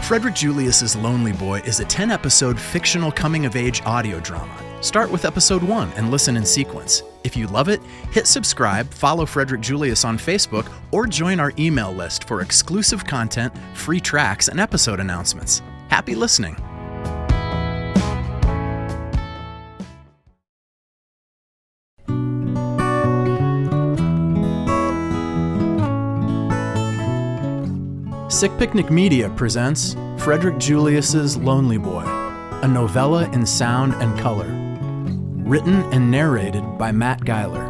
Frederick Julius's Lonely Boy is a 10-episode fictional coming-of-age audio drama. Start with episode 1 and listen in sequence. If you love it, hit subscribe, follow Frederick Julius on Facebook, or join our email list for exclusive content, free tracks, and episode announcements. Happy listening! Sick Picnic Media presents Frederick Julius's Lonely Boy, a novella in sound and color. Written and narrated by Matt Geiler.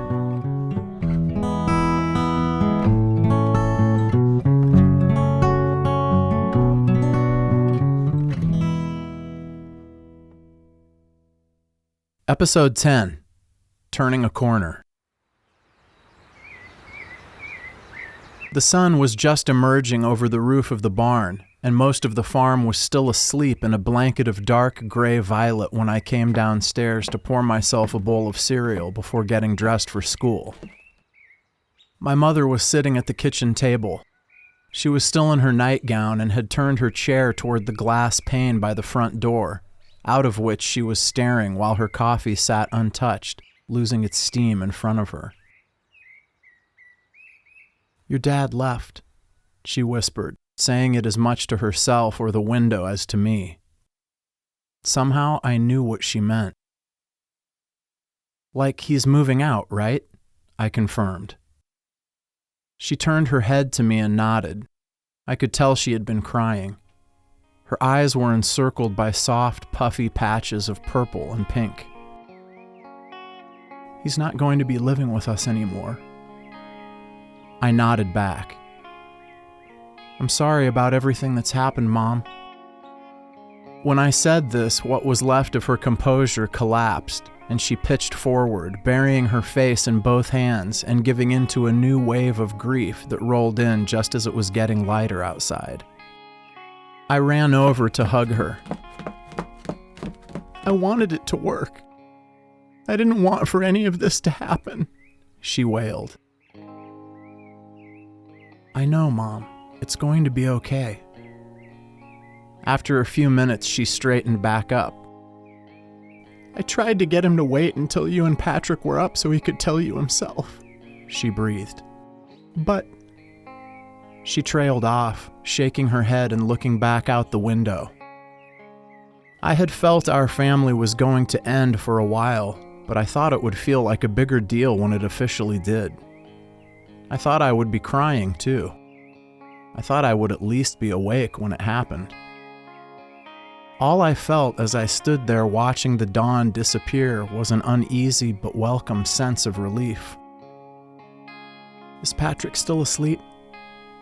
Episode 10, Turning a Corner. The sun was just emerging over the roof of the barn, and most of the farm was still asleep in a blanket of dark gray violet when I came downstairs to pour myself a bowl of cereal before getting dressed for school. My mother was sitting at the kitchen table. She was still in her nightgown and had turned her chair toward the glass pane by the front door, out of which she was staring while her coffee sat untouched, losing its steam in front of her. "Your dad left," she whispered, saying it as much to herself or the window as to me. Somehow I knew what she meant. "Like he's moving out, right?" I confirmed. She turned her head to me and nodded. I could tell she had been crying. Her eyes were encircled by soft, puffy patches of purple and pink. "He's not going to be living with us anymore." I nodded back. "I'm sorry about everything that's happened, Mom." When I said this, what was left of her composure collapsed, and she pitched forward, burying her face in both hands and giving into a new wave of grief that rolled in just as it was getting lighter outside. I ran over to hug her. "I wanted it to work. I didn't want for any of this to happen," she wailed. "I know, Mom. It's going to be okay." After a few minutes, she straightened back up. "I tried to get him to wait until you and Patrick were up so he could tell you himself," she breathed. "But..." She trailed off, shaking her head and looking back out the window. I had felt our family was going to end for a while, but I thought it would feel like a bigger deal when it officially did. I thought I would be crying, too. I thought I would at least be awake when it happened. All I felt as I stood there watching the dawn disappear was an uneasy but welcome sense of relief. "Is Patrick still asleep?"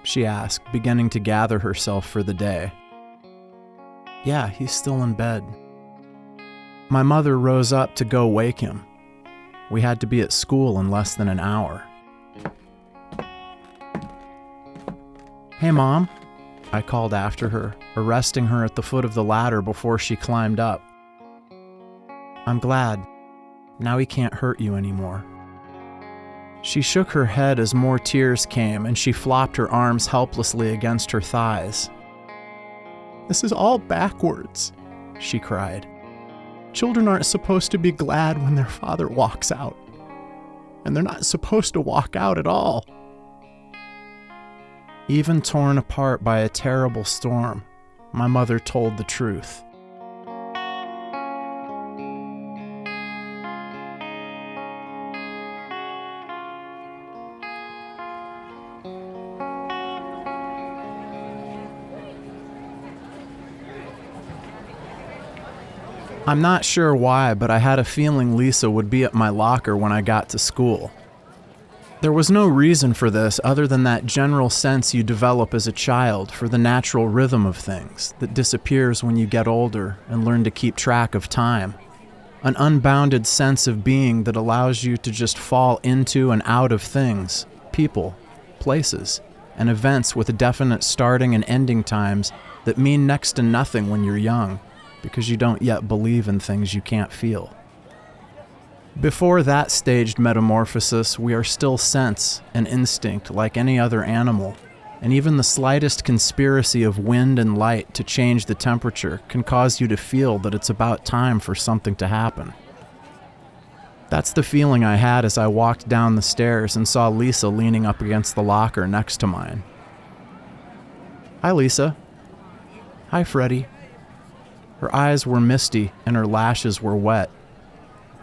she asked, beginning to gather herself for the day. "Yeah, he's still in bed." My mother rose up to go wake him. We had to be at school in less than an hour. "Hey, Mom," I called after her, arresting her at the foot of the ladder before she climbed up. "I'm glad. Now he can't hurt you anymore." She shook her head as more tears came, and she flopped her arms helplessly against her thighs. "This is all backwards," she cried. "Children aren't supposed to be glad when their father walks out. And they're not supposed to walk out at all." Even torn apart by a terrible storm, my mother told the truth. I'm not sure why, but I had a feeling Lisa would be at my locker when I got to school. There was no reason for this other than that general sense you develop as a child for the natural rhythm of things that disappears when you get older and learn to keep track of time. An unbounded sense of being that allows you to just fall into and out of things, people, places, and events with definite starting and ending times that mean next to nothing when you're young, because you don't yet believe in things you can't feel. Before that staged metamorphosis, we are still sense and instinct like any other animal, and even the slightest conspiracy of wind and light to change the temperature can cause you to feel that it's about time for something to happen. That's the feeling I had as I walked down the stairs and saw Lisa leaning up against the locker next to mine. "Hi, Lisa." "Hi, Freddy." Her eyes were misty and her lashes were wet.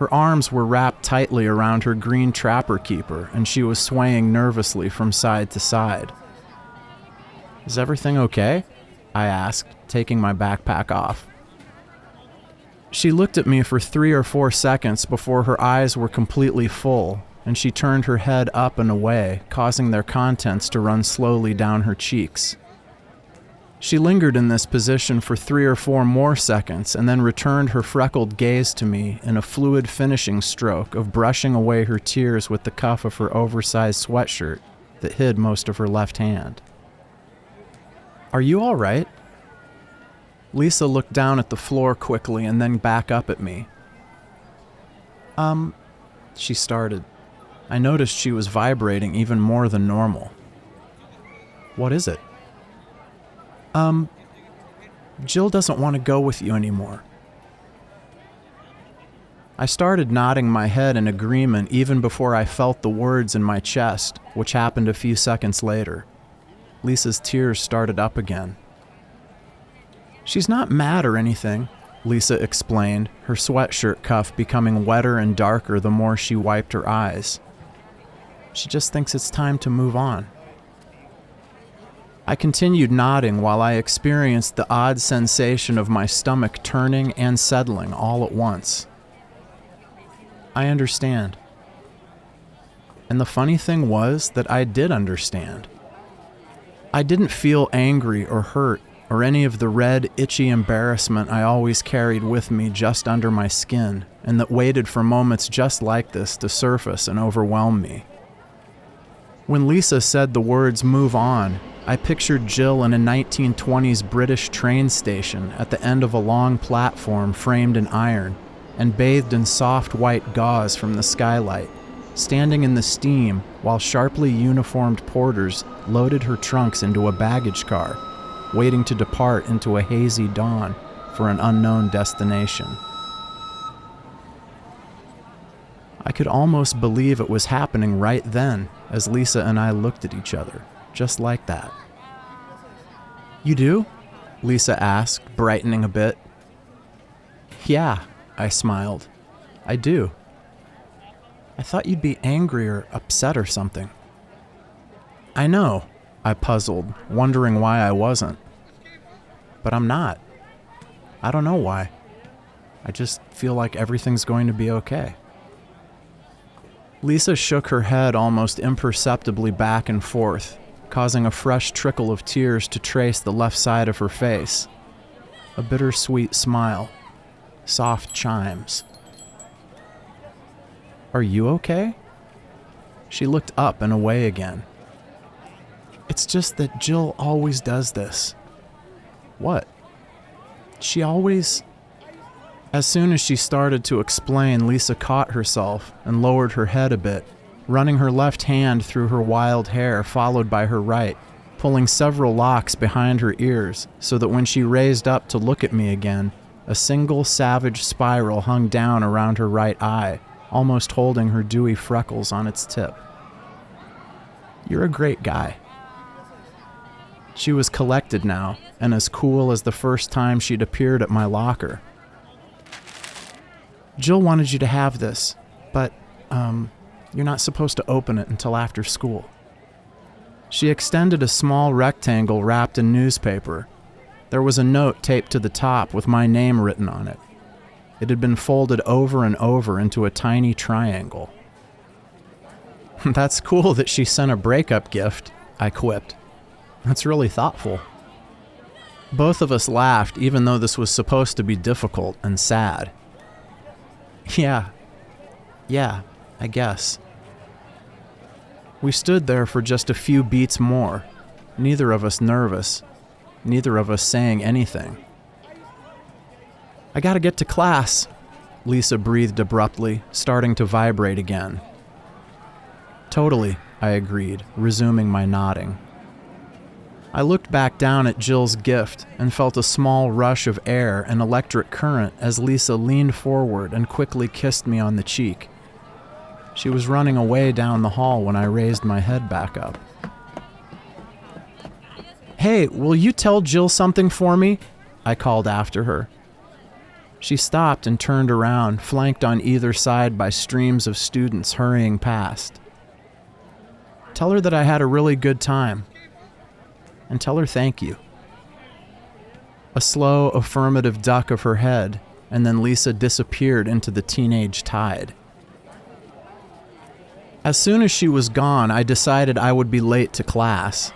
Her arms were wrapped tightly around her green trapper keeper, and she was swaying nervously from side to side. "Is everything okay?" I asked, taking my backpack off. She looked at me for 3 or 4 seconds before her eyes were completely full, and she turned her head up and away, causing their contents to run slowly down her cheeks. She lingered in this position for 3 or 4 more seconds and then returned her freckled gaze to me in a fluid finishing stroke of brushing away her tears with the cuff of her oversized sweatshirt that hid most of her left hand. "Are you all right?" Lisa looked down at the floor quickly and then back up at me. She started. I noticed she was vibrating even more than normal. "What is it?" Jill doesn't want to go with you anymore." I started nodding my head in agreement even before I felt the words in my chest, which happened a few seconds later. Lisa's tears started up again. "She's not mad or anything," Lisa explained, her sweatshirt cuff becoming wetter and darker the more she wiped her eyes. "She just thinks it's time to move on." I continued nodding while I experienced the odd sensation of my stomach turning and settling all at once. "I understand." And the funny thing was that I did understand. I didn't feel angry or hurt or any of the red, itchy embarrassment I always carried with me just under my skin, and that waited for moments just like this to surface and overwhelm me. When Lisa said the words "move on," I pictured Jill in a 1920s British train station at the end of a long platform framed in iron and bathed in soft white gauze from the skylight, standing in the steam while sharply uniformed porters loaded her trunks into a baggage car, waiting to depart into a hazy dawn for an unknown destination. I could almost believe it was happening right then as Lisa and I looked at each other, just like that. "You do?" Lisa asked, brightening a bit. "Yeah," I smiled. "I do. I thought you'd be angry or upset or something." "I know," I puzzled, wondering why I wasn't. "But I'm not. I don't know why. I just feel like everything's going to be okay." Lisa shook her head almost imperceptibly back and forth, causing a fresh trickle of tears to trace the left side of her face. A bittersweet smile. Soft chimes. "Are you okay?" She looked up and away again. "It's just that Jill always does this." "What?" "She always..." As soon as she started to explain, Lisa caught herself and lowered her head a bit, running her left hand through her wild hair followed by her right, pulling several locks behind her ears so that when she raised up to look at me again, a single savage spiral hung down around her right eye, almost holding her dewy freckles on its tip. "You're a great guy." She was collected now, and as cool as the first time she'd appeared at my locker. "Jill wanted you to have this, but, you're not supposed to open it until after school." She extended a small rectangle wrapped in newspaper. There was a note taped to the top with my name written on it. It had been folded over and over into a tiny triangle. "That's cool that she sent a breakup gift," I quipped. "That's really thoughtful." Both of us laughed, even though this was supposed to be difficult and sad. Yeah, I guess." We stood there for just a few beats more, neither of us nervous, neither of us saying anything. "I gotta get to class," Lisa breathed abruptly, starting to vibrate again. "Totally," I agreed, resuming my nodding. I looked back down at Jill's gift and felt a small rush of air and electric current as Lisa leaned forward and quickly kissed me on the cheek. She was running away down the hall when I raised my head back up. "Hey, will you tell Jill something for me?" I called after her. She stopped and turned around, flanked on either side by streams of students hurrying past. "Tell her that I had a really good time. And tell her thank you." A slow, affirmative duck of her head, and then Lisa disappeared into the teenage tide. As soon as she was gone, I decided I would be late to class.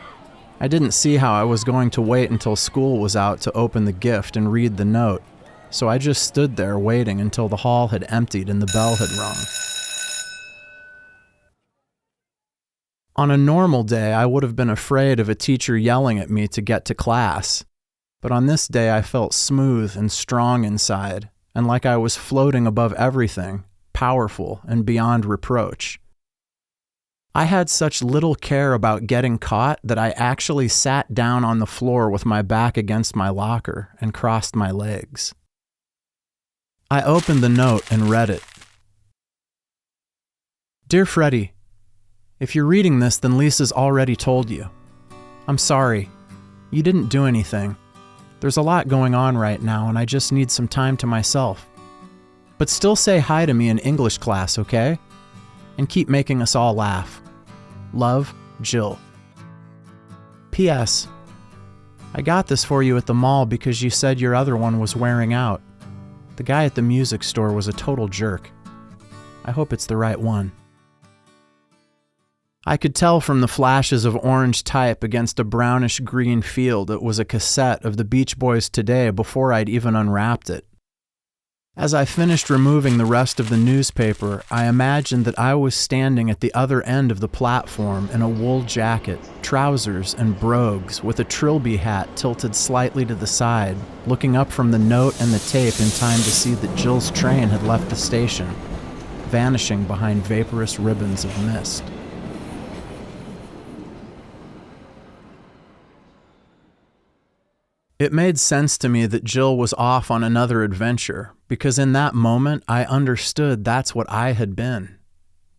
I didn't see how I was going to wait until school was out to open the gift and read the note, so I just stood there waiting until the hall had emptied and the bell had rung. On a normal day, I would have been afraid of a teacher yelling at me to get to class, but on this day I felt smooth and strong inside, and like I was floating above everything, powerful and beyond reproach. I had such little care about getting caught that I actually sat down on the floor with my back against my locker and crossed my legs. I opened the note and read it. "Dear Freddy, if you're reading this, then Lisa's already told you. I'm sorry. You didn't do anything. There's a lot going on right now, and I just need some time to myself. But still say hi to me in English class, okay? And keep making us all laugh. Love, Jill. P.S. I got this for you at the mall because you said your other one was wearing out. The guy at the music store was a total jerk. I hope it's the right one." I could tell from the flashes of orange type against a brownish-green field it was a cassette of the Beach Boys Today before I'd even unwrapped it. As I finished removing the rest of the newspaper, I imagined that I was standing at the other end of the platform in a wool jacket, trousers, and brogues with a trilby hat tilted slightly to the side, looking up from the note and the tape in time to see that Jill's train had left the station, vanishing behind vaporous ribbons of mist. It made sense to me that Jill was off on another adventure, because in that moment I understood that's what I had been.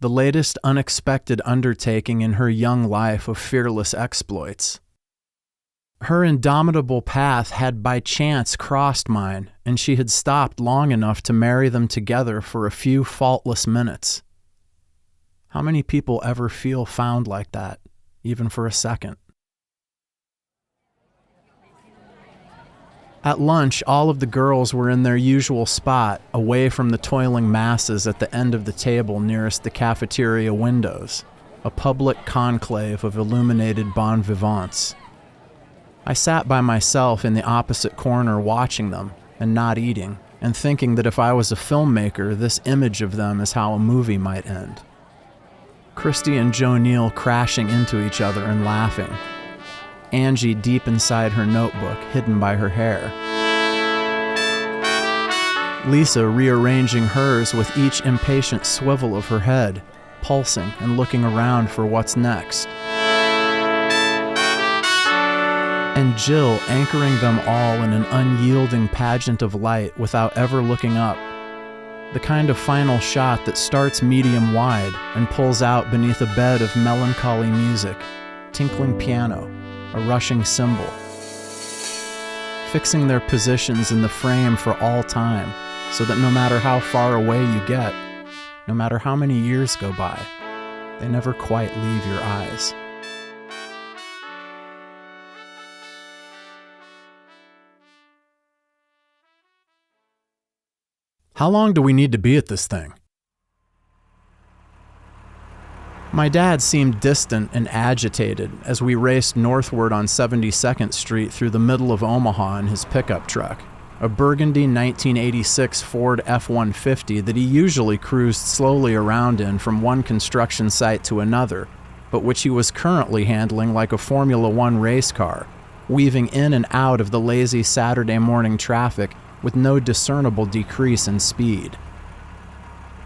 The latest unexpected undertaking in her young life of fearless exploits. Her indomitable path had by chance crossed mine, and she had stopped long enough to marry them together for a few faultless minutes. How many people ever feel found like that, even for a second? At lunch, all of the girls were in their usual spot, away from the toiling masses at the end of the table nearest the cafeteria windows, a public conclave of illuminated bon vivants. I sat by myself in the opposite corner watching them, and not eating, and thinking that if I was a filmmaker, this image of them is how a movie might end. Christy and Joe Neal crashing into each other and laughing. Angie deep inside her notebook, hidden by her hair. Lisa rearranging hers with each impatient swivel of her head, pulsing and looking around for what's next. And Jill anchoring them all in an unyielding pageant of light without ever looking up. The kind of final shot that starts medium wide and pulls out beneath a bed of melancholy music, tinkling piano, a rushing cymbal, fixing their positions in the frame for all time, so that no matter how far away you get, no matter how many years go by, they never quite leave your eyes. How long do we need to be at this thing? My dad seemed distant and agitated as we raced northward on 72nd Street through the middle of Omaha in his pickup truck, a burgundy 1986 Ford F-150 that he usually cruised slowly around in from one construction site to another, but which he was currently handling like a Formula One race car, weaving in and out of the lazy Saturday morning traffic with no discernible decrease in speed.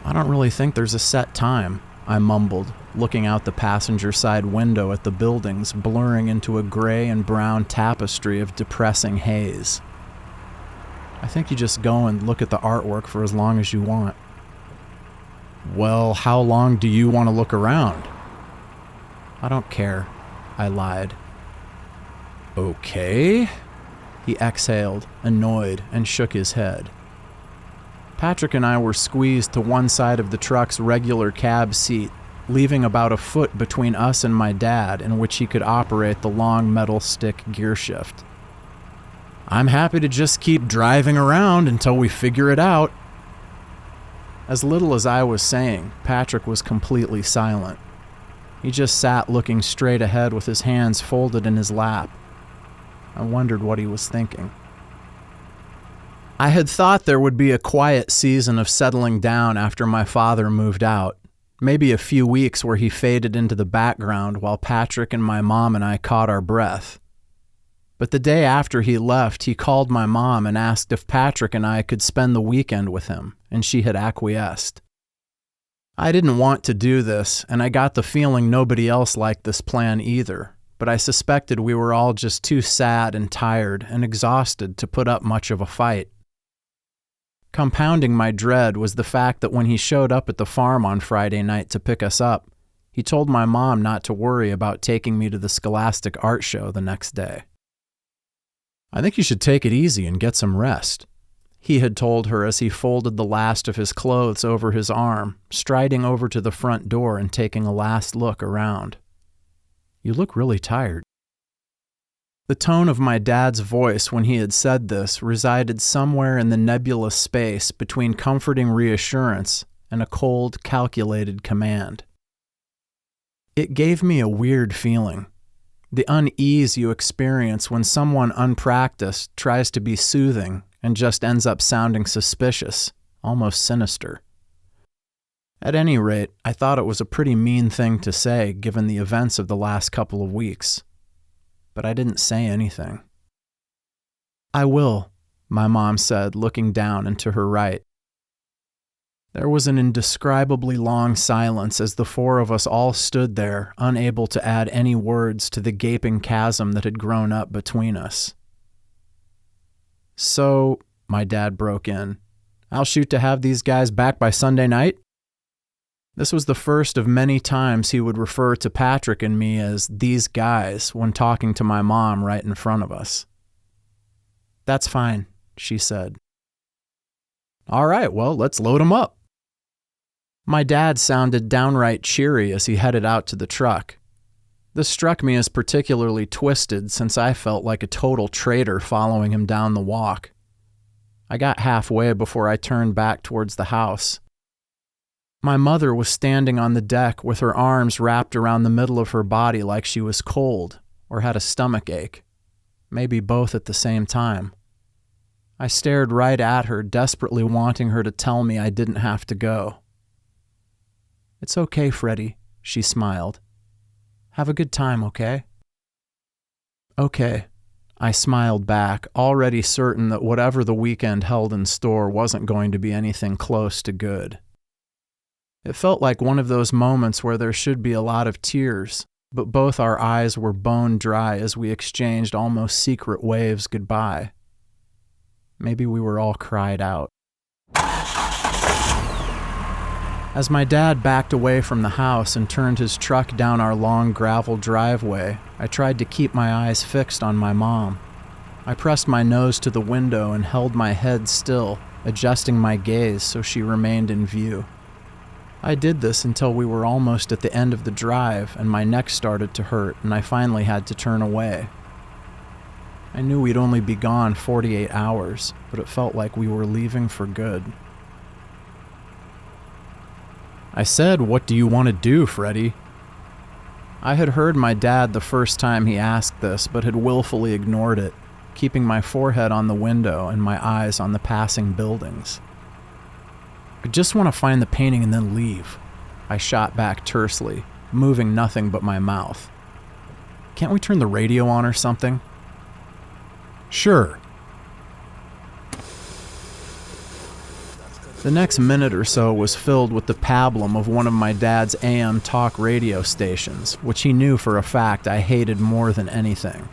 I don't really think there's a set time, I mumbled, looking out the passenger side window at the buildings blurring into a gray and brown tapestry of depressing haze. I think you just go and look at the artwork for as long as you want. Well, how long do you want to look around? I don't care, I lied. Okay. He exhaled, annoyed, and shook his head. Patrick and I were squeezed to one side of the truck's regular cab seat, leaving about a foot between us and my dad in which he could operate the long metal stick gear shift. I'm happy to just keep driving around until we figure it out. As little as I was saying, Patrick was completely silent. He just sat looking straight ahead with his hands folded in his lap. I wondered what he was thinking. I had thought there would be a quiet season of settling down after my father moved out, maybe a few weeks where he faded into the background while Patrick and my mom and I caught our breath. But the day after he left, he called my mom and asked if Patrick and I could spend the weekend with him, and she had acquiesced. I didn't want to do this, and I got the feeling nobody else liked this plan either, but I suspected we were all just too sad and tired and exhausted to put up much of a fight. Compounding my dread was the fact that when he showed up at the farm on Friday night to pick us up, he told my mom not to worry about taking me to the Scholastic Art Show the next day. I think you should take it easy and get some rest, he had told her as he folded the last of his clothes over his arm, striding over to the front door and taking a last look around. You look really tired. The tone of my dad's voice when he had said this resided somewhere in the nebulous space between comforting reassurance and a cold, calculated command. It gave me a weird feeling. The unease you experience when someone unpracticed tries to be soothing and just ends up sounding suspicious, almost sinister. At any rate, I thought it was a pretty mean thing to say given the events of the last couple of weeks. But I didn't say anything. I will, my mom said, looking down and to her right. There was an indescribably long silence as the four of us all stood there, unable to add any words to the gaping chasm that had grown up between us. So, my dad broke in, I'll shoot to have these guys back by Sunday night? This was the first of many times he would refer to Patrick and me as these guys when talking to my mom right in front of us. That's fine, she said. All right, well, let's load 'em up. My dad sounded downright cheery as he headed out to the truck. This struck me as particularly twisted since I felt like a total traitor following him down the walk. I got halfway before I turned back towards the house. My mother was standing on the deck with her arms wrapped around the middle of her body like she was cold or had a stomach ache, maybe both at the same time. I stared right at her, desperately wanting her to tell me I didn't have to go. It's okay, Freddy, she smiled. Have a good time, okay? Okay, I smiled back, already certain that whatever the weekend held in store wasn't going to be anything close to good. It felt like one of those moments where there should be a lot of tears, but both our eyes were bone dry as we exchanged almost secret waves goodbye. Maybe we were all cried out. As my dad backed away from the house and turned his truck down our long gravel driveway, I tried to keep my eyes fixed on my mom. I pressed my nose to the window and held my head still, adjusting my gaze so she remained in view. I did this until we were almost at the end of the drive and my neck started to hurt and I finally had to turn away. I knew we'd only be gone 48 hours, but it felt like we were leaving for good. I said, "What do you want to do, Freddy?" I had heard my dad the first time he asked this, but had willfully ignored it, keeping my forehead on the window and my eyes on the passing buildings. I just want to find the painting and then leave, I shot back tersely, moving nothing but my mouth. Can't we turn the radio on or something? Sure. The next minute or so was filled with the pablum of one of my dad's AM talk radio stations, which he knew for a fact I hated more than anything.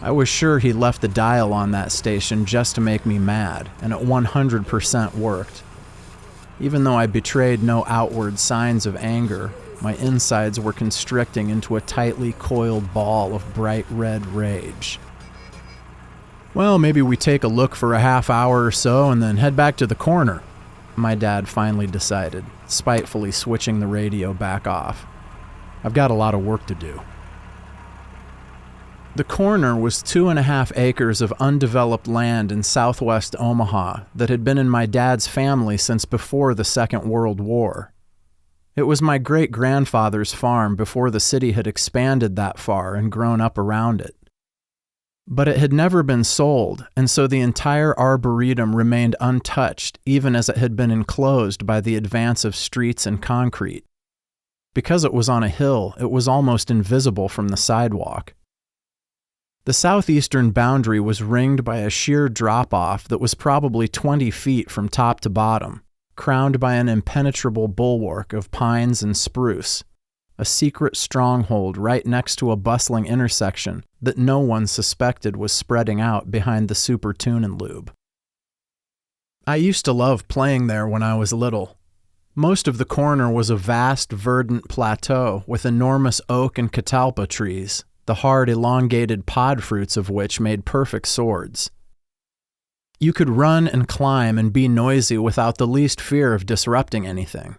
I was sure he left the dial on that station just to make me mad, and it 100% worked. Even though I betrayed no outward signs of anger, my insides were constricting into a tightly coiled ball of bright red rage. "Well, maybe we take a look for a half hour or so and then head back to the corner," my dad finally decided, spitefully switching the radio back off. "I've got a lot of work to do." The corner was 2.5 acres of undeveloped land in southwest Omaha that had been in my dad's family since before the Second World War. It was my great-grandfather's farm before the city had expanded that far and grown up around it. But it had never been sold, and so the entire arboretum remained untouched even as it had been enclosed by the advance of streets and concrete. Because it was on a hill, it was almost invisible from the sidewalk. The southeastern boundary was ringed by a sheer drop-off that was probably 20 feet from top to bottom, crowned by an impenetrable bulwark of pines and spruce, a secret stronghold right next to a bustling intersection that no one suspected was spreading out behind the Super Tune and Lube. I used to love playing there when I was little. Most of the corner was a vast, verdant plateau with enormous oak and catalpa trees, the hard, elongated pod fruits of which made perfect swords. You could run and climb and be noisy without the least fear of disrupting anything.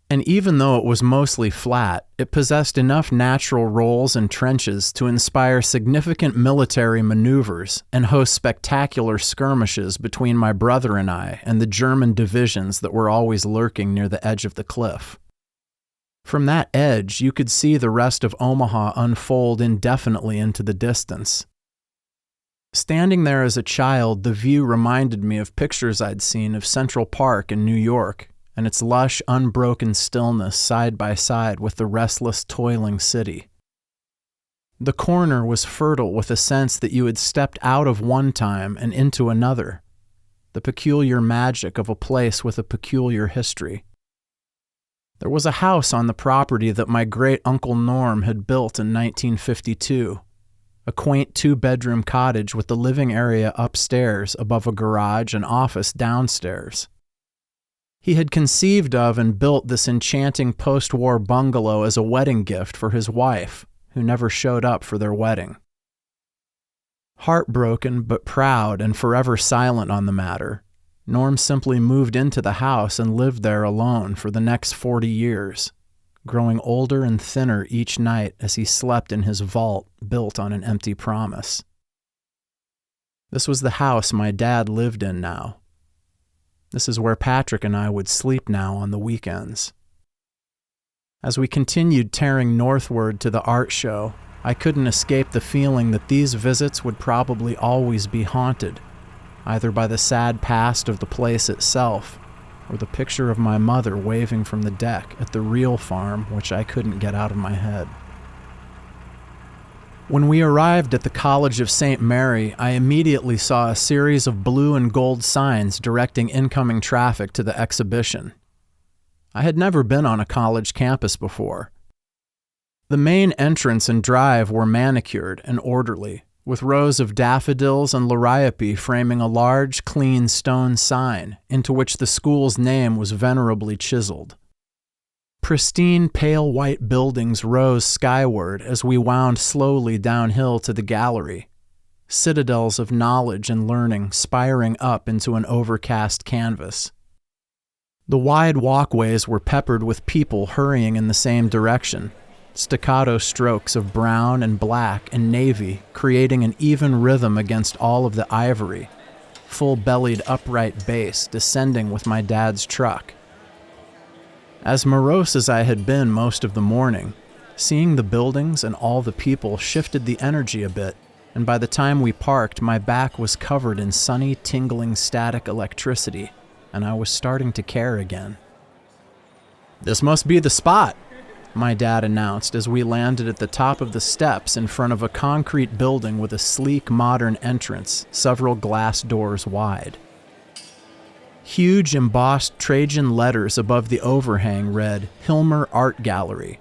And even though it was mostly flat, it possessed enough natural rolls and trenches to inspire significant military maneuvers and host spectacular skirmishes between my brother and I and the German divisions that were always lurking near the edge of the cliff. From that edge, you could see the rest of Omaha unfold indefinitely into the distance. Standing there as a child, the view reminded me of pictures I'd seen of Central Park in New York and its lush, unbroken stillness side by side with the restless, toiling city. The corner was fertile with a sense that you had stepped out of one time and into another, the peculiar magic of a place with a peculiar history. There was a house on the property that my great-uncle Norm had built in 1952, a quaint 2-bedroom cottage with the living area upstairs above a garage and office downstairs. He had conceived of and built this enchanting post-war bungalow as a wedding gift for his wife, who never showed up for their wedding. Heartbroken but proud and forever silent on the matter, Norm simply moved into the house and lived there alone for the next 40 years, growing older and thinner each night as he slept in his vault built on an empty promise. This was the house my dad lived in now. This is where Patrick and I would sleep now on the weekends. As we continued tearing northward to the art show, I couldn't escape the feeling that these visits would probably always be haunted, either by the sad past of the place itself, or the picture of my mother waving from the deck at the real farm which I couldn't get out of my head. When we arrived at the College of St. Mary, I immediately saw a series of blue and gold signs directing incoming traffic to the exhibition. I had never been on a college campus before. The main entrance and drive were manicured and orderly, with rows of daffodils and liriope framing a large, clean stone sign into which the school's name was venerably chiseled. Pristine, pale white buildings rose skyward as we wound slowly downhill to the gallery, citadels of knowledge and learning spiring up into an overcast canvas. The wide walkways were peppered with people hurrying in the same direction, staccato strokes of brown and black and navy creating an even rhythm against all of the ivory, full-bellied upright bass descending with my dad's truck. As morose as I had been most of the morning, seeing the buildings and all the people shifted the energy a bit, and by the time we parked, my back was covered in sunny, tingling static electricity, and I was starting to care again. "This must be the spot," my dad announced as we landed at the top of the steps in front of a concrete building with a sleek, modern entrance, several glass doors wide. Huge embossed Trajan letters above the overhang read, Hilmer Art Gallery.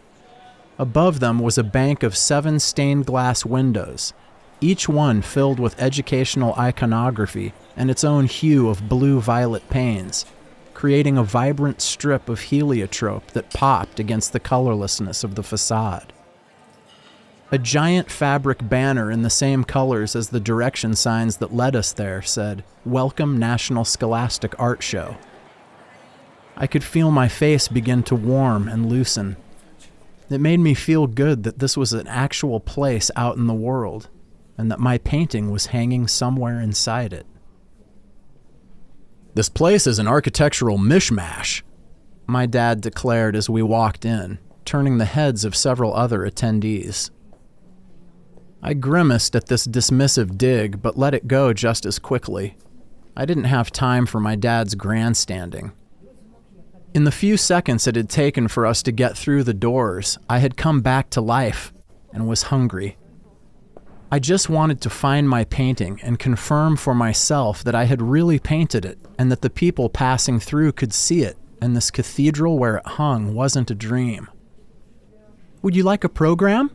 Above them was a bank of 7 stained glass windows, each one filled with educational iconography and its own hue of blue-violet panes, creating a vibrant strip of heliotrope that popped against the colorlessness of the facade. A giant fabric banner in the same colors as the direction signs that led us there said, Welcome National Scholastic Art Show. I could feel my face begin to warm and loosen. It made me feel good that this was an actual place out in the world, and that my painting was hanging somewhere inside it. This place is an architectural mishmash, my dad declared as we walked in, turning the heads of several other attendees. I grimaced at this dismissive dig, but let it go just as quickly. I didn't have time for my dad's grandstanding. In the few seconds it had taken for us to get through the doors, I had come back to life and was hungry. I just wanted to find my painting and confirm for myself that I had really painted it and that the people passing through could see it and this cathedral where it hung wasn't a dream. Would you like a program?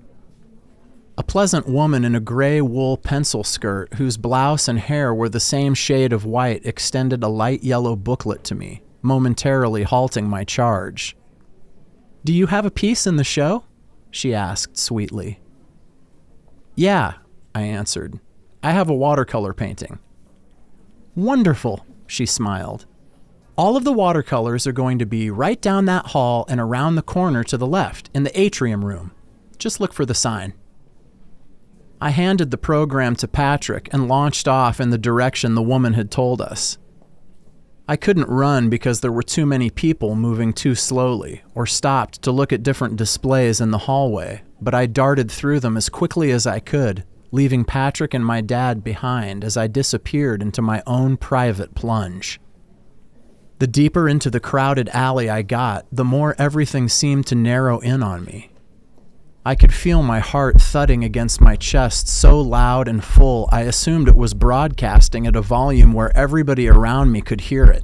A pleasant woman in a gray wool pencil skirt whose blouse and hair were the same shade of white extended a light yellow booklet to me, momentarily halting my charge. Do you have a piece in the show? She asked sweetly. Yeah, I answered. I have a watercolor painting. Wonderful, she smiled. All of the watercolors are going to be right down that hall and around the corner to the left in the atrium room. Just look for the sign. I handed the program to Patrick and launched off in the direction the woman had told us. I couldn't run because there were too many people moving too slowly, or stopped to look at different displays in the hallway, but I darted through them as quickly as I could, leaving Patrick and my dad behind as I disappeared into my own private plunge. The deeper into the crowded alley I got, the more everything seemed to narrow in on me. I could feel my heart thudding against my chest so loud and full I assumed it was broadcasting at a volume where everybody around me could hear it.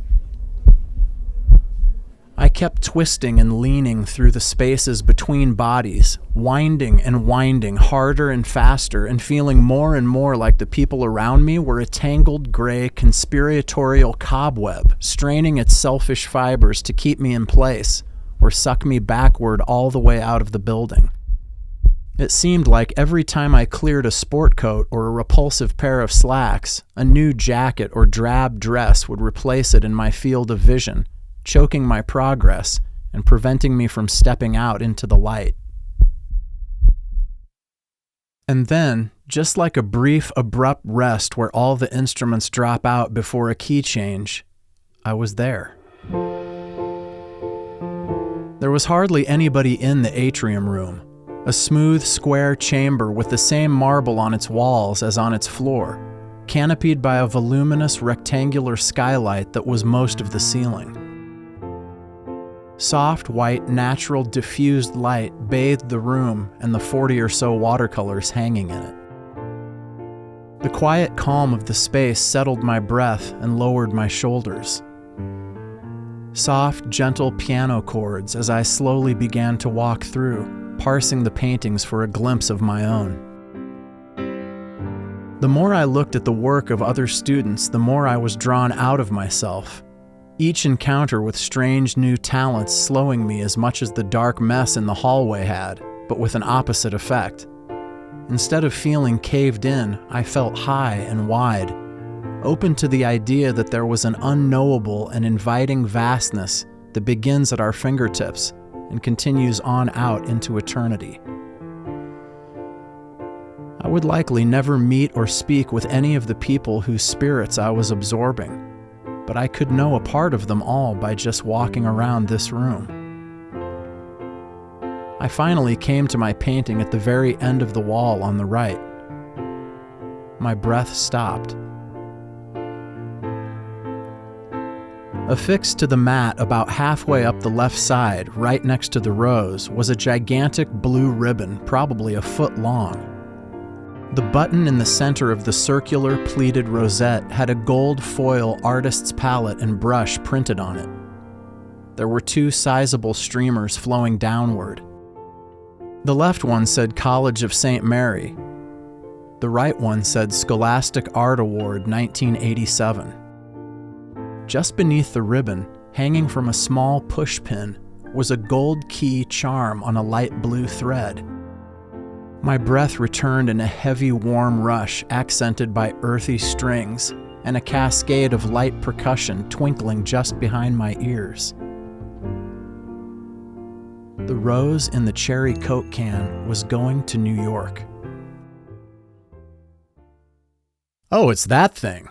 I kept twisting and leaning through the spaces between bodies, winding and winding harder and faster and feeling more and more like the people around me were a tangled gray conspiratorial cobweb straining its selfish fibers to keep me in place or suck me backward all the way out of the building. It seemed like every time I cleared a sport coat or a repulsive pair of slacks, a new jacket or drab dress would replace it in my field of vision, choking my progress and preventing me from stepping out into the light. And then, just like a brief, abrupt rest where all the instruments drop out before a key change, I was there. There was hardly anybody in the atrium room. A smooth, square chamber with the same marble on its walls as on its floor, canopied by a voluminous rectangular skylight that was most of the ceiling. Soft, white, natural, diffused light bathed the room and the 40 or so watercolors hanging in it. The quiet calm of the space settled my breath and lowered my shoulders. Soft, gentle piano chords as I slowly began to walk through, parsing the paintings for a glimpse of my own. The more I looked at the work of other students, the more I was drawn out of myself, each encounter with strange new talents slowing me as much as the dark mess in the hallway had, but with an opposite effect. Instead of feeling caved in, I felt high and wide, open to the idea that there was an unknowable and inviting vastness that begins at our fingertips and continues on out into eternity. I would likely never meet or speak with any of the people whose spirits I was absorbing, but I could know a part of them all by just walking around this room. I finally came to my painting at the very end of the wall on the right. My breath stopped. Affixed to the mat about halfway up the left side, right next to the rose, was a gigantic blue ribbon, probably a foot long. The button in the center of the circular pleated rosette had a gold foil artist's palette and brush printed on it. There were 2 sizable streamers flowing downward. The left one said College of St. Mary. The right one said Scholastic Art Award 1987. Just beneath the ribbon, hanging from a small pushpin, was a gold key charm on a light blue thread. My breath returned in a heavy, warm rush accented by earthy strings and a cascade of light percussion twinkling just behind my ears. The rose in the cherry Coke can was going to New York. Oh, it's that thing.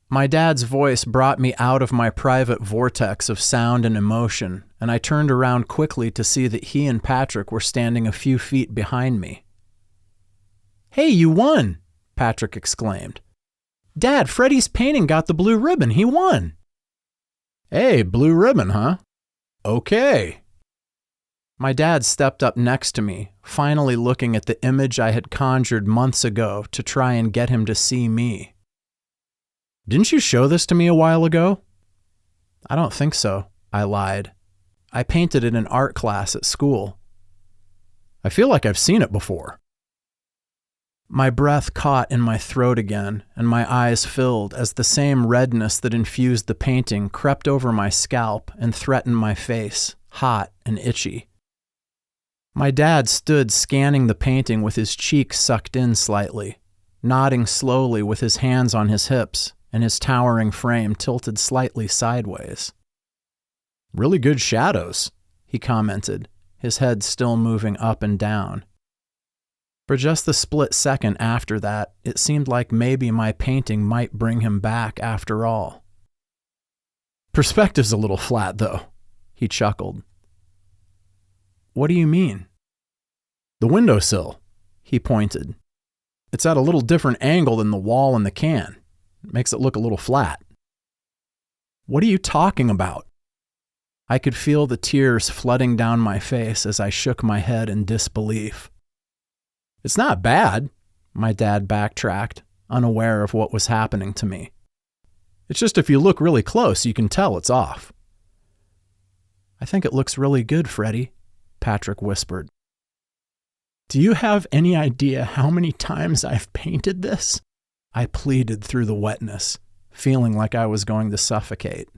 My dad's voice brought me out of my private vortex of sound and emotion, and I turned around quickly to see that he and Patrick were standing a few feet behind me. "Hey, you won!" Patrick exclaimed. "Dad, Freddy's painting got the blue ribbon. He won!" "Hey, blue ribbon, huh? Okay." My dad stepped up next to me, finally looking at the image I had conjured months ago to try and get him to see me. "Didn't you show this to me a while ago?" "I don't think so," I lied. "I painted it in art class at school." "I feel like I've seen it before." My breath caught in my throat again, and my eyes filled as the same redness that infused the painting crept over my scalp and threatened my face, hot and itchy. My dad stood scanning the painting with his cheeks sucked in slightly, nodding slowly with his hands on his hips and his towering frame tilted slightly sideways. "Really good shadows," he commented, his head still moving up and down. For just the split second after that, it seemed like maybe my painting might bring him back after all. "Perspective's a little flat, though," he chuckled. "What do you mean?" "The windowsill," he pointed. "It's at a little different angle than the wall in the can. It makes it look a little flat." "What are you talking about?" I could feel the tears flooding down my face as I shook my head in disbelief. "It's not bad," my dad backtracked, unaware of what was happening to me. "It's just if you look really close, you can tell it's off." "I think it looks really good, Freddy," Patrick whispered. "Do you have any idea how many times I've painted this?" I pleaded through the wetness, feeling like I was going to suffocate.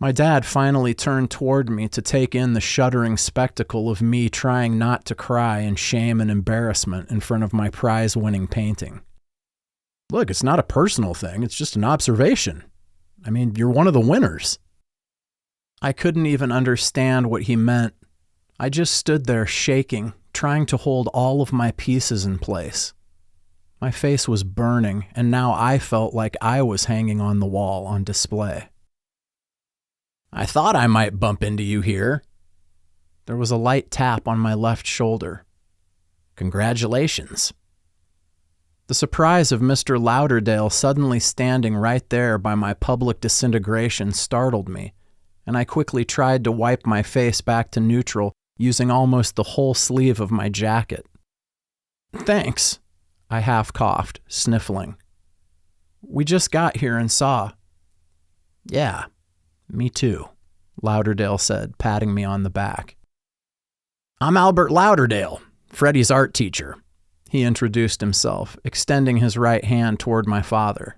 My dad finally turned toward me to take in the shuddering spectacle of me trying not to cry in shame and embarrassment in front of my prize-winning painting. "Look, it's not a personal thing, it's just an observation. I mean, you're one of the winners." I couldn't even understand what he meant. I just stood there shaking, trying to hold all of my pieces in place. My face was burning, and now I felt like I was hanging on the wall on display. "I thought I might bump into you here." There was a light tap on my left shoulder. "Congratulations." The surprise of Mr. Lauderdale suddenly standing right there by my public disintegration startled me, and I quickly tried to wipe my face back to neutral using almost the whole sleeve of my jacket. "Thanks," I half coughed, sniffling. "We just got here and saw." "Yeah, me too," Lauderdale said, patting me on the back. "I'm Albert Lauderdale, Freddy's art teacher," he introduced himself, extending his right hand toward my father.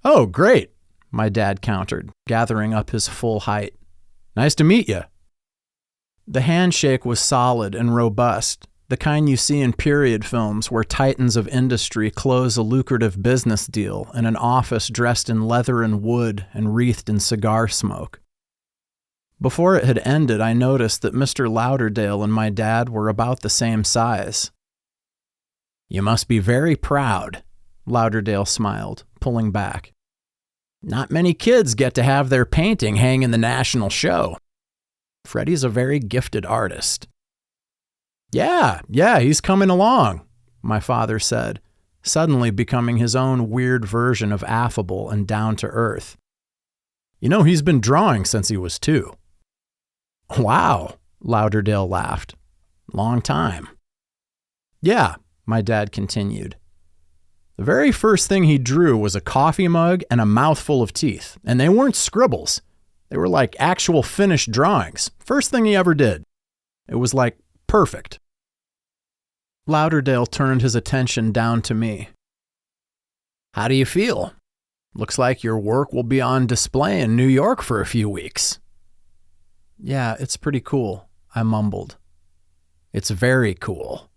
"Oh, great," my dad countered, gathering up his full height. "Nice to meet you." The handshake was solid and robust, the kind you see in period films where titans of industry close a lucrative business deal in an office dressed in leather and wood and wreathed in cigar smoke. Before it had ended, I noticed that Mr. Lauderdale and my dad were about the same size. "You must be very proud," Lauderdale smiled, pulling back. "Not many kids get to have their painting hang in the national show. Freddy's a very gifted artist." Yeah, he's coming along," my father said, suddenly becoming his own weird version of affable and down to earth. "You know, he's been drawing since he was 2. "Wow," Lauderdale laughed. "Long time." "Yeah," my dad continued. The very first thing he drew was a coffee mug and a mouthful of teeth, and they weren't scribbles. They were like actual finished drawings. First thing he ever did. It was like perfect. Lauderdale turned his attention down to me. How do you feel? Looks like your work will be on display in New York for a few weeks. Yeah, it's pretty cool, I mumbled. It's very cool.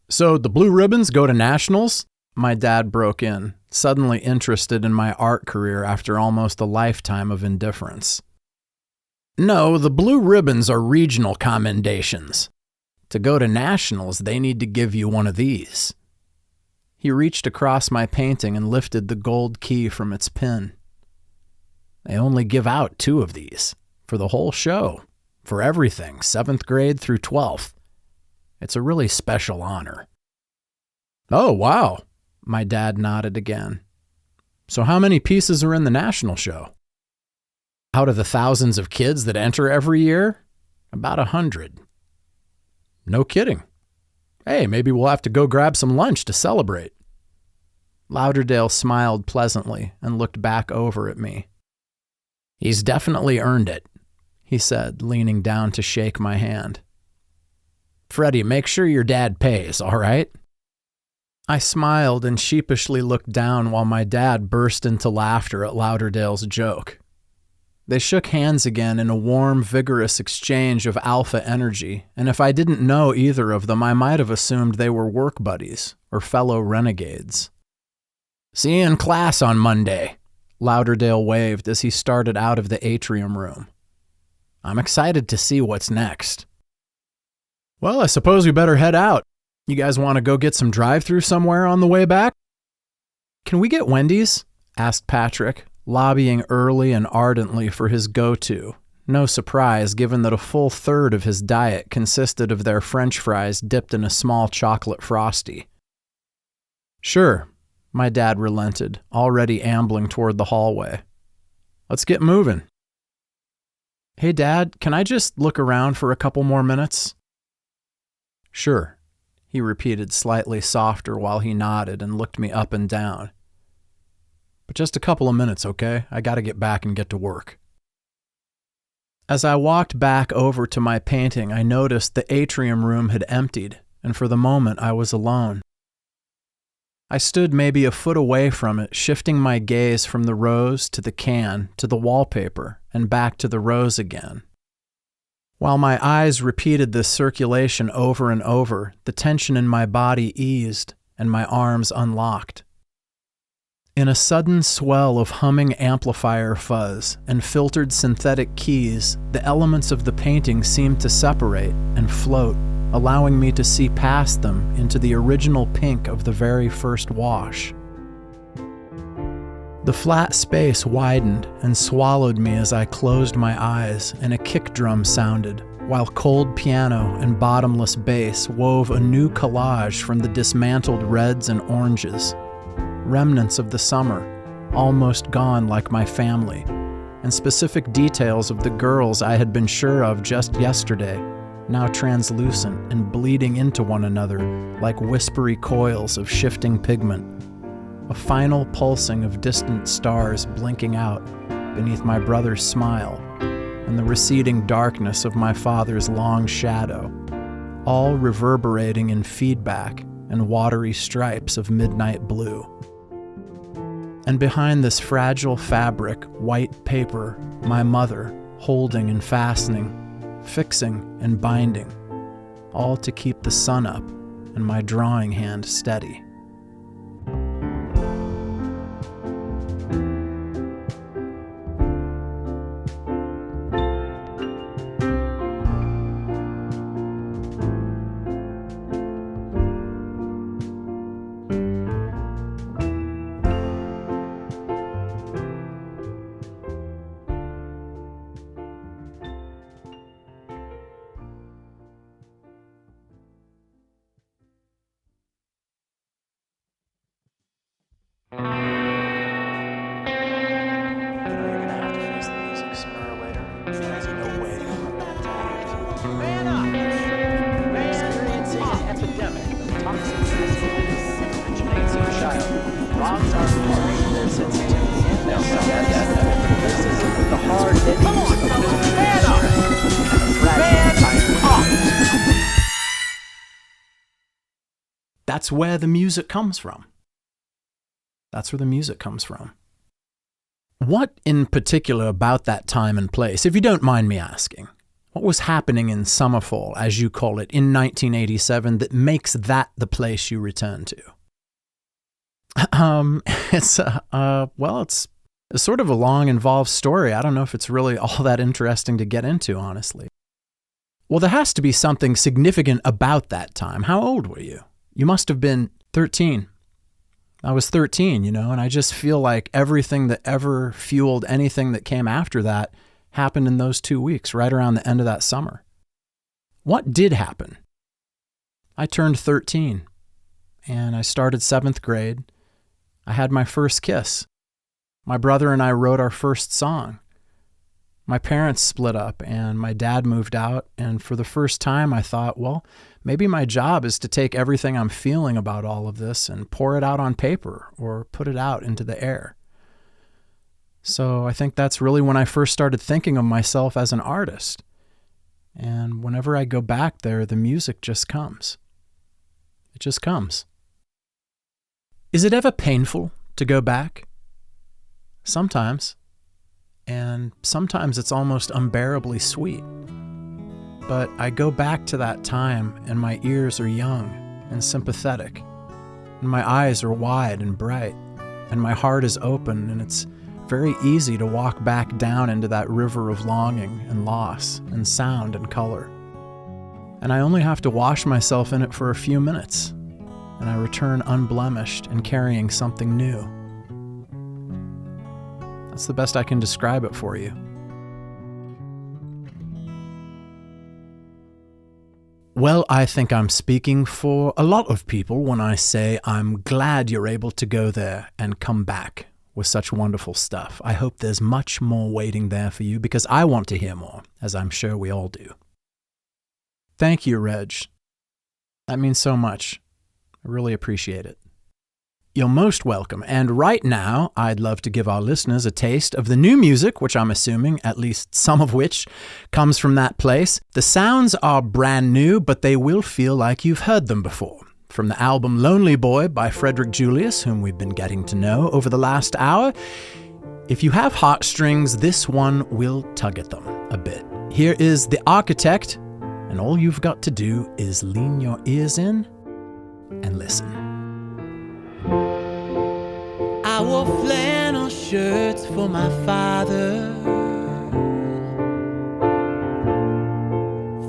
So the blue ribbons go to nationals? My dad broke in, suddenly interested in my art career after almost a lifetime of indifference. No, the blue ribbons are regional commendations. To go to nationals, they need to give you one of these. He reached across my painting and lifted the gold key from its pin. They only give out 2 of these, for the whole show, for everything, 7th grade through 12th. It's a really special honor. Oh, wow. My dad nodded again. So how many pieces are in the national show? Out of the thousands of kids that enter every year? About 100. No kidding. Hey, maybe we'll have to go grab some lunch to celebrate. Lauderdale smiled pleasantly and looked back over at me. He's definitely earned it, he said, leaning down to shake my hand. Freddy, make sure your dad pays, all right? I smiled and sheepishly looked down while my dad burst into laughter at Lauderdale's joke. They shook hands again in a warm, vigorous exchange of alpha energy, and if I didn't know either of them, I might have assumed they were work buddies or fellow renegades. See you in class on Monday, Lauderdale waved as he started out of the atrium room. I'm excited to see what's next. Well, I suppose we better head out. You guys want to go get some drive-thru somewhere on the way back? Can we get Wendy's? Asked Patrick, lobbying early and ardently for his go-to. No surprise, given that a full third of his diet consisted of their French fries dipped in a small chocolate frosty. Sure, my dad relented, already ambling toward the hallway. Let's get moving. Hey, Dad, can I just look around for a couple more minutes? Sure, he repeated slightly softer while he nodded and looked me up and down. But just a couple of minutes, okay? I gotta get back and get to work. As I walked back over to my painting, I noticed the atrium room had emptied, and for the moment I was alone. I stood maybe a foot away from it, shifting my gaze from the rose to the can to the wallpaper and back to the rose again. While my eyes repeated this circulation over and over, the tension in my body eased and my arms unlocked. In a sudden swell of humming amplifier fuzz and filtered synthetic keys, the elements of the painting seemed to separate and float, allowing me to see past them into the original pink of the very first wash. The flat space widened and swallowed me as I closed my eyes, and a kick drum sounded, while cold piano and bottomless bass wove a new collage from the dismantled reds and oranges. Remnants of the summer, almost gone like my family, and specific details of the girls I had been sure of just yesterday, now translucent and bleeding into one another like whispery coils of shifting pigment. A final pulsing of distant stars blinking out beneath my brother's smile, and the receding darkness of my father's long shadow, all reverberating in feedback and watery stripes of midnight blue. And behind this fragile fabric, white paper, my mother, holding and fastening, fixing and binding, all to keep the sun up and my drawing hand steady. Man up! We're experiencing an epidemic of toxic that's where the music comes from. That's where the music comes from. What in particular about that time and place, if you don't mind me asking, what was happening in Summerfall, as you call it, in 1987 that makes that the place you return to? It's sort of a long, involved story. I don't know if it's really all that interesting to get into, honestly. Well, there has to be something significant about that time. How old were you? You must have been 13. I was 13, and I just feel like everything that ever fueled anything that came after that happened in those 2 weeks, right around the end of that summer. What did happen? I turned 13, and I started 7th grade. I had my first kiss. My brother and I wrote our first song. My parents split up, and my dad moved out, and for the first time I thought, well, maybe my job is to take everything I'm feeling about all of this and pour it out on paper or put it out into the air. So I think that's really when I first started thinking of myself as an artist. And whenever I go back there, the music just comes. It just comes. Is it ever painful to go back? Sometimes. And sometimes it's almost unbearably sweet. But I go back to that time, and my ears are young and sympathetic, and my eyes are wide and bright, and my heart is open, and it's very easy to walk back down into that river of longing and loss and sound and color. And I only have to wash myself in it for a few minutes, and I return unblemished and carrying something new. That's the best I can describe it for you. Well, I think I'm speaking for a lot of people when I say I'm glad you're able to go there and come back with such wonderful stuff. I hope there's much more waiting there for you because I want to hear more, as I'm sure we all do. Thank you, Reg. That means so much. I really appreciate it. You're most welcome, and right now, I'd love to give our listeners a taste of the new music, which I'm assuming, at least some of which, comes from that place. The sounds are brand new, but they will feel like you've heard them before. From the album Lonely Boy by Frederick Julius, whom we've been getting to know over the last hour. If you have heartstrings, this one will tug at them a bit. Here is The Architect, and all you've got to do is lean your ears in and listen. I wore flannel shirts for my father.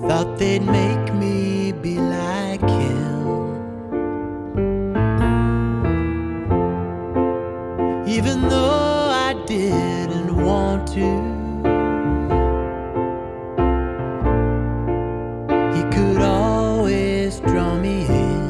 Thought they'd make me be like him. Even though I didn't want to, he could always draw me in.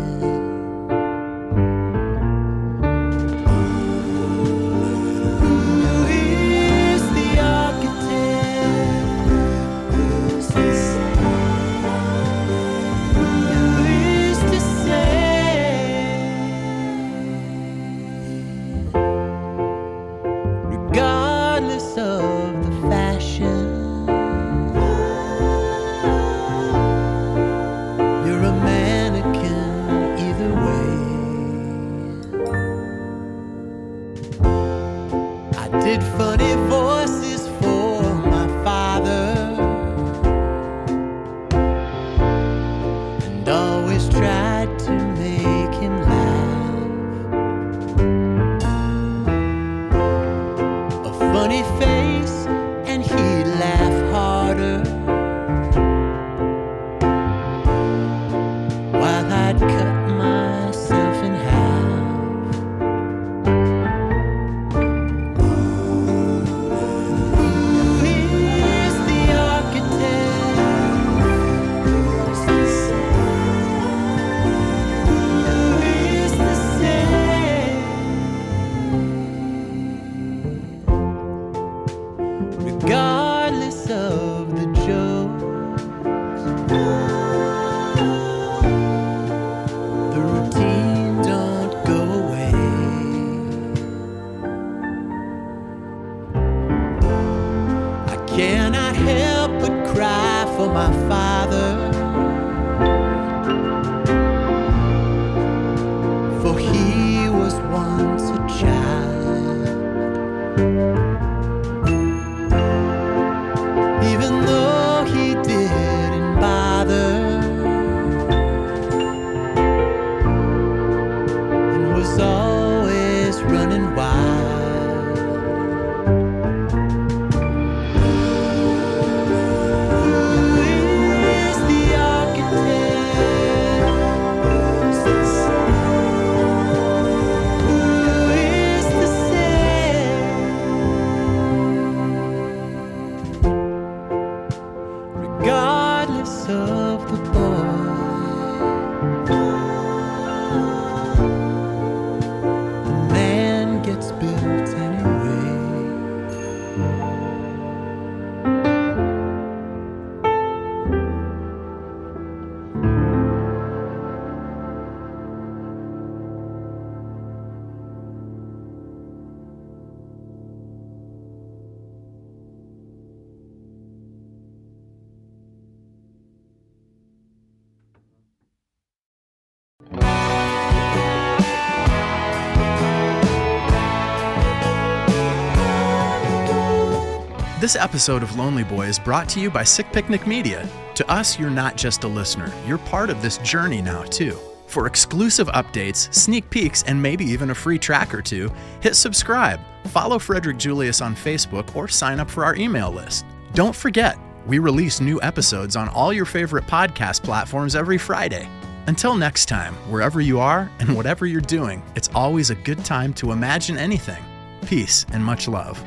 This episode of Lonely Boy is brought to you by Sick Picnic Media. To us, you're not just a listener, you're part of this journey now, too. For exclusive updates, sneak peeks, and maybe even a free track or two, hit subscribe, follow Frederick Julius on Facebook, or sign up for our email list. Don't forget, we release new episodes on all your favorite podcast platforms every Friday. Until next time, wherever you are and whatever you're doing, it's always a good time to imagine anything. Peace and much love.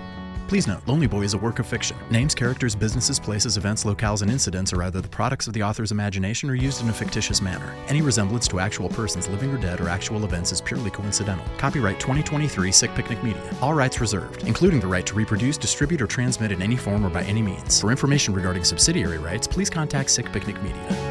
Please note, Lonely Boy is a work of fiction. Names, characters, businesses, places, events, locales, and incidents are either the products of the author's imagination or used in a fictitious manner. Any resemblance to actual persons, living or dead, or actual events is purely coincidental. Copyright 2023 Sick Picnic Media. All rights reserved, including the right to reproduce, distribute, or transmit in any form or by any means. For information regarding subsidiary rights, please contact Sick Picnic Media.